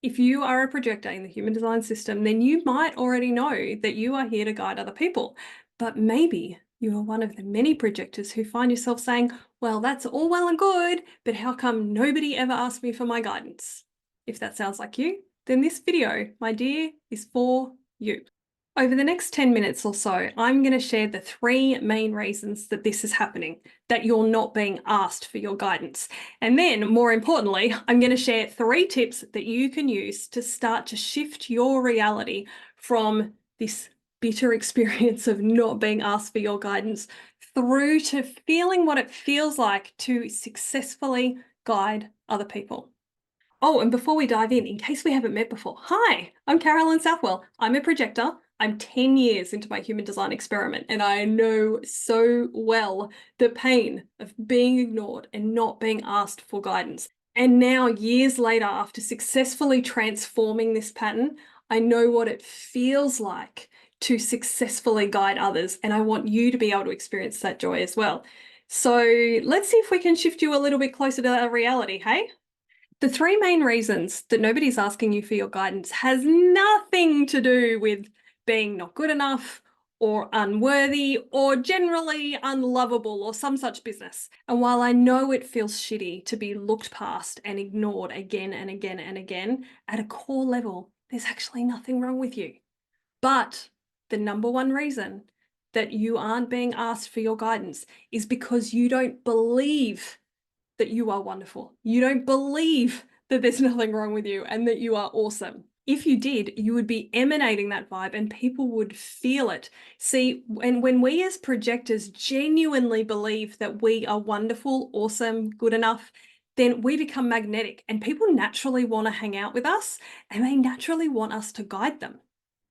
If you are a projector in the human design system, then you might already know that you are here to guide other people. But maybe you are one of the many projectors who find yourself saying, well, that's all well and good, but how come nobody ever asked me for my guidance? If that sounds like you, then this video, my dear, is for you. Over the next 10 minutes or so, I'm going to share the 3 main reasons that this is happening, that you're not being asked for your guidance. And then, more importantly, I'm going to share 3 tips that you can use to start to shift your reality from this bitter experience of not being asked for your guidance through to feeling what it feels like to successfully guide other people. Oh, and before we dive in case we haven't met before, hi, I'm Carolyn Southwell. I'm a projector. I'm 10 years into my human design experiment, and I know so well the pain of being ignored and not being asked for guidance. And now, years later, after successfully transforming this pattern, I know what it feels like to successfully guide others, and I want you to be able to experience that joy as well. So let's see if we can shift you a little bit closer to that reality, hey? The 3 main reasons that nobody's asking you for your guidance has nothing to do with being not good enough or unworthy or generally unlovable or some such business. And while I know it feels shitty to be looked past and ignored again and again and again, at a core level, there's actually nothing wrong with you. But the number one reason that you aren't being asked for your guidance is because you don't believe that you are wonderful. You don't believe that there's nothing wrong with you and that you are awesome. If you did, you would be emanating that vibe and people would feel it. See, and when we as projectors genuinely believe that we are wonderful, awesome, good enough, then we become magnetic and people naturally want to hang out with us and they naturally want us to guide them.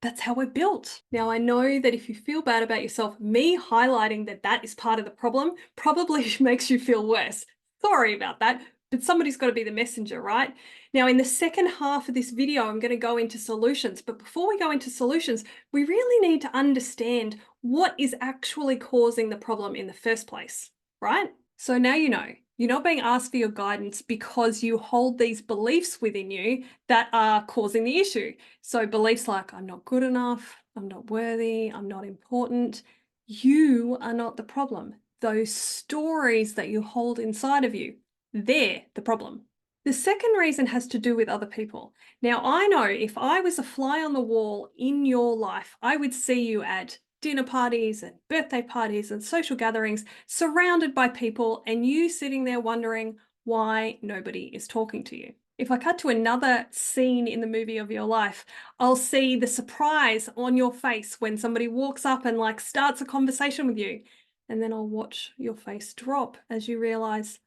That's how we're built. Now, I know that if you feel bad about yourself, me highlighting that that is part of the problem probably makes you feel worse. Sorry about that, but somebody's got to be the messenger, right? Now, in the second half of this video, I'm going to go into solutions. But before we go into solutions, we really need to understand what is actually causing the problem in the first place, right? So now you know. You're not being asked for your guidance because you hold these beliefs within you that are causing the issue. So beliefs like, I'm not good enough, I'm not worthy, I'm not important. You are not the problem. Those stories that you hold inside of you, they're the problem. The second reason has to do with other people. Now, I know if I was a fly on the wall in your life, I would see you at dinner parties and birthday parties and social gatherings surrounded by people and you sitting there wondering why nobody is talking to you. If I cut to another scene in the movie of your life, I'll see the surprise on your face when somebody walks up and like starts a conversation with you. And then I'll watch your face drop as you realize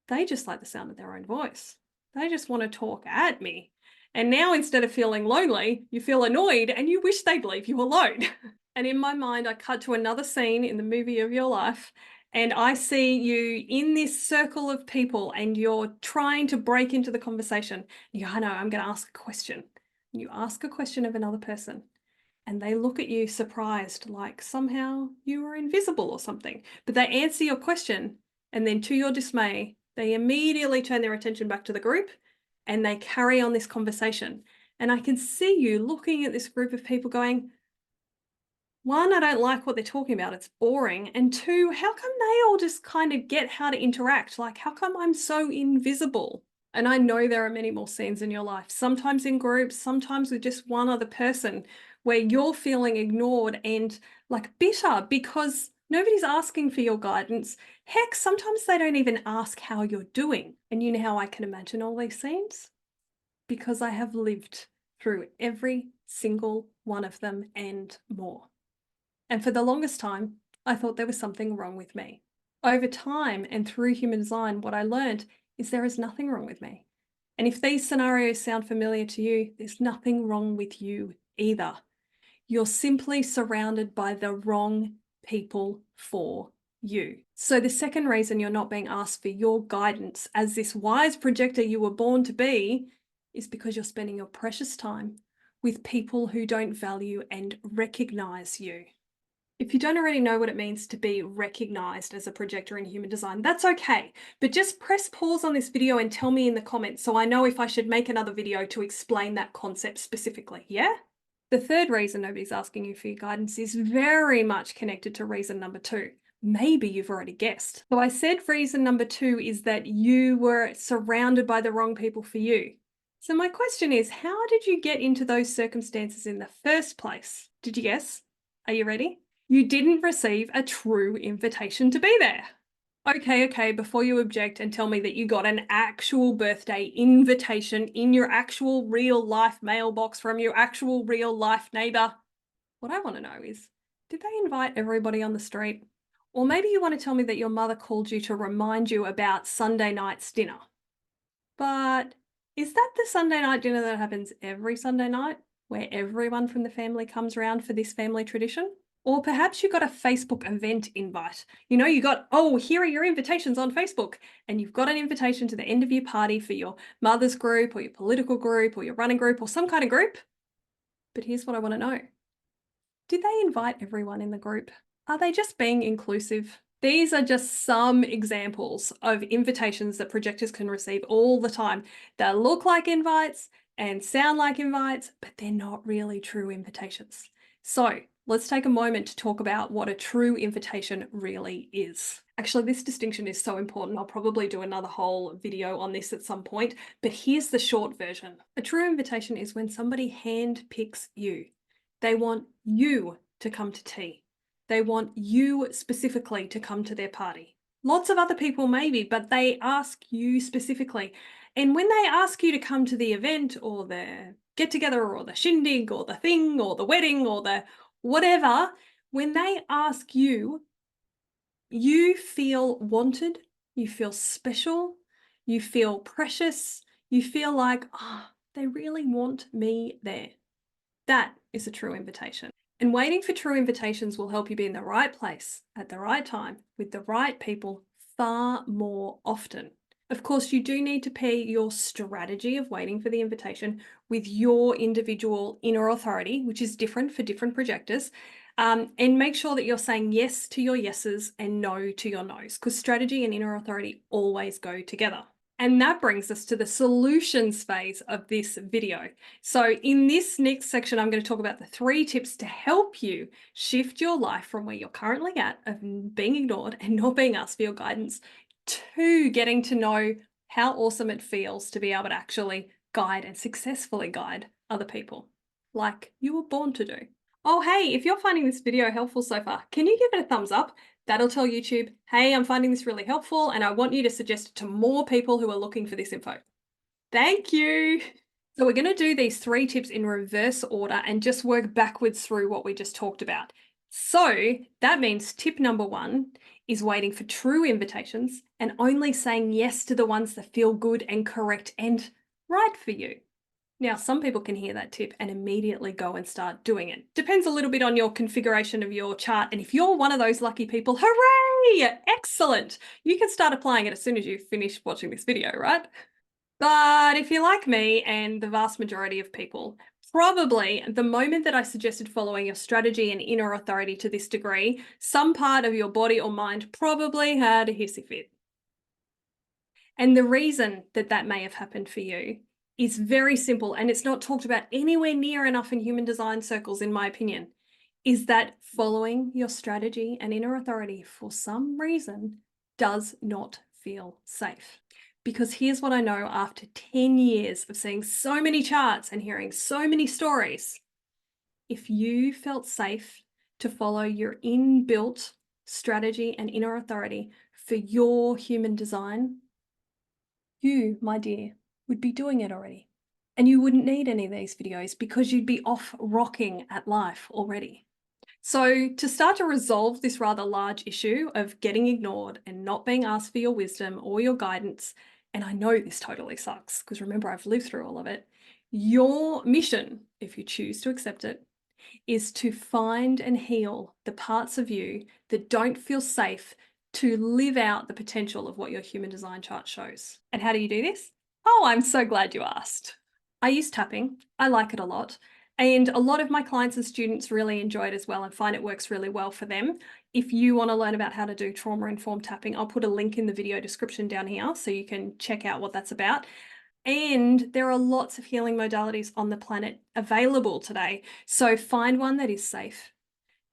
they just like the sound of their own voice. They just want to talk at me. And now instead of feeling lonely, you feel annoyed and you wish they'd leave you alone. And in my mind, I cut to another scene in the movie of your life and I see you in this circle of people and you're trying to break into the conversation. You go, I know, I'm going to ask a question. You ask a question of another person and they look at you surprised, like somehow you were invisible or something. But they answer your question and then to your dismay, they immediately turn their attention back to the group and they carry on this conversation. And I can see you looking at this group of people going, 1, I don't like what they're talking about. It's boring. And 2, how come they all just kind of get how to interact? Like, how come I'm so invisible? And I know there are many more scenes in your life, sometimes in groups, sometimes with just one other person, where you're feeling ignored and like bitter because nobody's asking for your guidance. Heck, sometimes they don't even ask how you're doing. And you know how I can imagine all these scenes? Because I have lived through every single one of them and more. And for the longest time, I thought there was something wrong with me. Over time and through human design, what I learned is there is nothing wrong with me. And if these scenarios sound familiar to you, there's nothing wrong with you either. You're simply surrounded by the wrong people for you. So the second reason you're not being asked for your guidance as this wise projector you were born to be is because you're spending your precious time with people who don't value and recognize you. If you don't already know what it means to be recognized as a projector in human design, that's okay. But just press pause on this video and tell me in the comments so I know if I should make another video to explain that concept specifically, yeah? The third reason nobody's asking you for your guidance is very much connected to reason number 2. Maybe you've already guessed. So I said reason number 2 is that you were surrounded by the wrong people for you. So my question is, how did you get into those circumstances in the first place? Did you guess? Are you ready? You didn't receive a true invitation to be there. Okay, before you object and tell me that you got an actual birthday invitation in your actual real life mailbox from your actual real life neighbor, what I want to know is, did they invite everybody on the street? Or maybe you want to tell me that your mother called you to remind you about Sunday night's dinner. But is that the Sunday night dinner that happens every Sunday night, where everyone from the family comes around for this family tradition? Or perhaps you got a Facebook event invite. You know, you got, oh, here are your invitations on Facebook. And you've got an invitation to the end of your party for your mother's group or your political group or your running group or some kind of group. But here's what I want to know. Did they invite everyone in the group? Are they just being inclusive? These are just some examples of invitations that projectors can receive all the time. They look like invites and sound like invites, but they're not really true invitations. So let's take a moment to talk about what a true invitation really is. Actually, this distinction is so important. I'll probably do another whole video on this at some point, but here's the short version. A true invitation is when somebody handpicks you. They want you to come to tea. They want you specifically to come to their party. Lots of other people maybe, but they ask you specifically. And when they ask you to come to the event or the get together or the shindig or the thing or the wedding or the whatever, when they ask you, you feel wanted, you feel special, you feel precious, you feel like, oh, they really want me there. That is a true invitation. And waiting for true invitations will help you be in the right place at the right time with the right people far more often. Of course, you do need to pair your strategy of waiting for the invitation with your individual inner authority, which is different for different projectors. And make sure that you're saying yes to your yeses and no to your nos, because strategy and inner authority always go together. And that brings us to the solutions phase of this video. So in this next section, I'm going to talk about the 3 tips to help you shift your life from where you're currently at of being ignored and not being asked for your guidance to getting to know how awesome it feels to be able to actually guide and successfully guide other people like you were born to do. Oh, hey, if you're finding this video helpful so far, can you give it a thumbs up? That'll tell YouTube, hey, I'm finding this really helpful and I want you to suggest it to more people who are looking for this info. Thank you. So we're going to do these 3 tips in reverse order and just work backwards through what we just talked about. So that means tip number 1 is waiting for true invitations and only saying yes to the ones that feel good and correct and right for you. Now, some people can hear that tip and immediately go and start doing it. Depends a little bit on your configuration of your chart. And if you're one of those lucky people, hooray! Excellent! You can start applying it as soon as you finish watching this video, right? But if you're like me and the vast majority of people, probably the moment that I suggested following your strategy and inner authority to this degree, some part of your body or mind probably had a hissy fit. And the reason that that may have happened for you is very simple, and it's not talked about anywhere near enough in human design circles, in my opinion, is that following your strategy and inner authority for some reason does not feel safe. Because here's what I know after 10 years of seeing so many charts and hearing so many stories. If you felt safe to follow your inbuilt strategy and inner authority for your human design, you, my dear, would be doing it already. And you wouldn't need any of these videos because you'd be off rocking at life already. So to start to resolve this rather large issue of getting ignored and not being asked for your wisdom or your guidance, and I know this totally sucks because remember, I've lived through all of it, your mission, if you choose to accept it, is to find and heal the parts of you that don't feel safe to live out the potential of what your human design chart shows. And how do you do this? Oh, I'm so glad you asked. I use tapping. I like it a lot. And a lot of my clients and students really enjoy it as well and find it works really well for them. If you want to learn about how to do trauma-informed tapping, I'll put a link in the video description down here so you can check out what that's about. And there are lots of healing modalities on the planet available today. So find one that is safe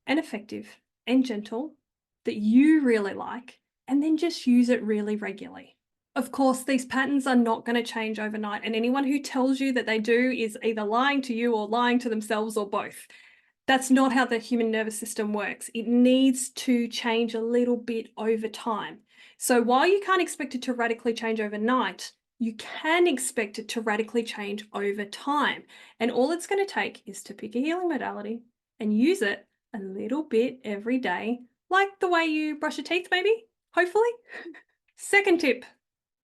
and effective and gentle that you really like, and then just use it really regularly. Of course, these patterns are not going to change overnight, and anyone who tells you that they do is either lying to you or lying to themselves or both. That's not how the human nervous system works. It needs to change a little bit over time. So while you can't expect it to radically change overnight, you can expect it to radically change over time. And all it's going to take is to pick a healing modality and use it a little bit every day, like the way you brush your teeth, maybe, hopefully. Second tip.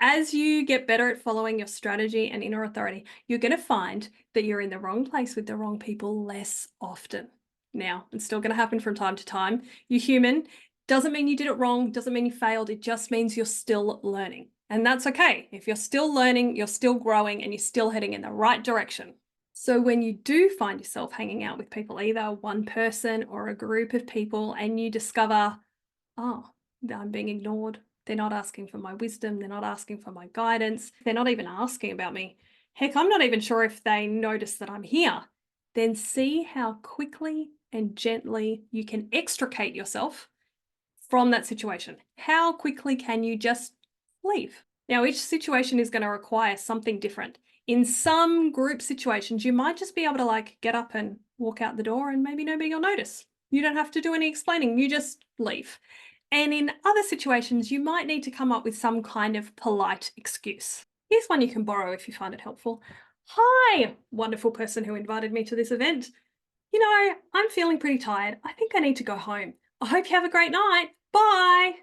As you get better at following your strategy and inner authority, you're going to find that you're in the wrong place with the wrong people less often. Now, it's still going to happen from time to time. You're human. Doesn't mean you did it wrong. Doesn't mean you failed. It just means you're still learning. And that's okay. If you're still learning, you're still growing, and you're still heading in the right direction. So when you do find yourself hanging out with people, either one person or a group of people, and you discover, oh, I'm being ignored. They're not asking for my wisdom. They're not asking for my guidance. They're not even asking about me. Heck, I'm not even sure if they notice that I'm here. Then see how quickly and gently you can extricate yourself from that situation. How quickly can you just leave? Now, each situation is going to require something different. In some group situations, you might just be able to get up and walk out the door and maybe nobody will notice. You don't have to do any explaining. You just leave. And in other situations, you might need to come up with some kind of polite excuse. Here's one you can borrow if you find it helpful. Hi, wonderful person who invited me to this event. You know, I'm feeling pretty tired. I think I need to go home. I hope you have a great night. Bye.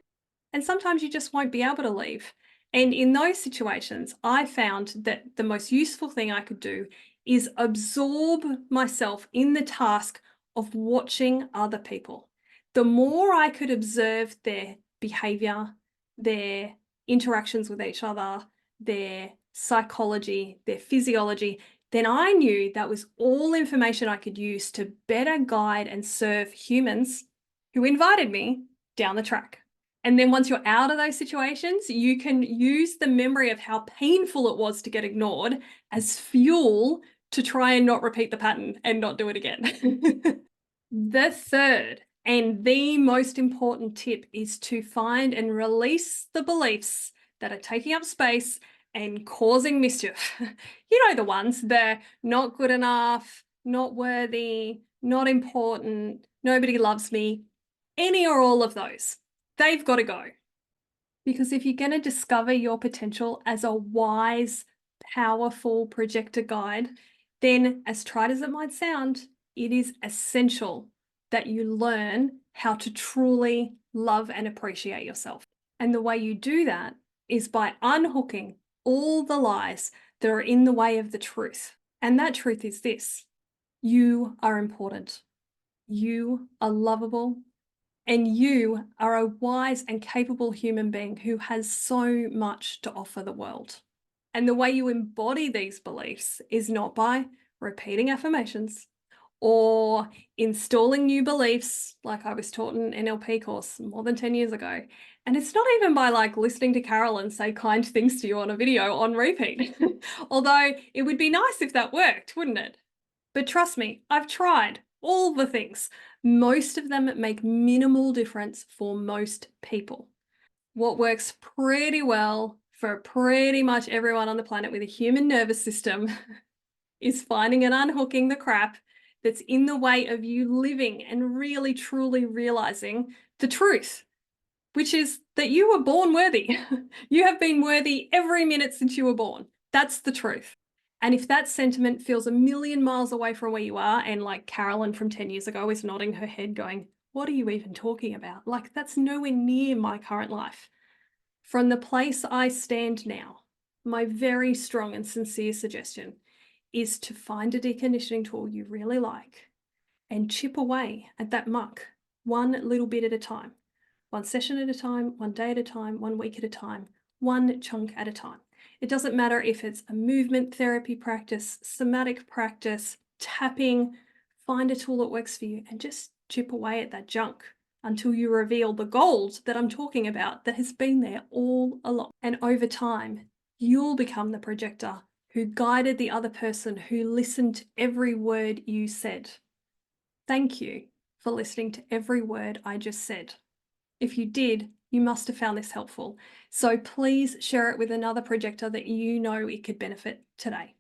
And sometimes you just won't be able to leave. And in those situations, I found that the most useful thing I could do is absorb myself in the task of watching other people. The more I could observe their behavior, their interactions with each other, their psychology, their physiology, then I knew that was all information I could use to better guide and serve humans who invited me down the track. And then once you're out of those situations, you can use the memory of how painful it was to get ignored as fuel to try and not repeat the pattern and not do it again. The third and the most important tip is to find and release the beliefs that are taking up space and causing mischief. You know the ones, they're not good enough, not worthy, not important, nobody loves me, any or all of those. They've got to go. Because if you're going to discover your potential as a wise, powerful projector guide, then as trite as it might sound, it is essential that you learn how to truly love and appreciate yourself. And the way you do that is by unhooking all the lies that are in the way of the truth. And that truth is this: you are important. You are lovable. And you are a wise and capable human being who has so much to offer the world. And the way you embody these beliefs is not by repeating affirmations or installing new beliefs like I was taught in an NLP course more than 10 years ago. And it's not even by listening to Carolyn say kind things to you on a video on repeat. Although it would be nice if that worked, wouldn't it? But trust me, I've tried all the things. Most of them make minimal difference for most people. What works pretty well for pretty much everyone on the planet with a human nervous system is finding and unhooking the crap that's in the way of you living and really truly realizing the truth, which is that you were born worthy. You have been worthy every minute since you were born. That's the truth. And if that sentiment feels a million miles away from where you are, and like Carolyn from 10 years ago is nodding her head going, what are you even talking about? That's nowhere near my current life. From the place I stand now, my very strong and sincere suggestion is to find a deconditioning tool you really like and chip away at that muck one little bit at a time. One session at a time, one day at a time, 1 week at a time, one chunk at a time. It doesn't matter if it's a movement therapy practice, somatic practice, tapping, find a tool that works for you and just chip away at that junk until you reveal the gold that I'm talking about that has been there all along. And over time, you'll become the projector who guided the other person, who listened to every word you said. Thank you for listening to every word I just said. If you did, you must have found this helpful. So please share it with another projector that you know it could benefit today.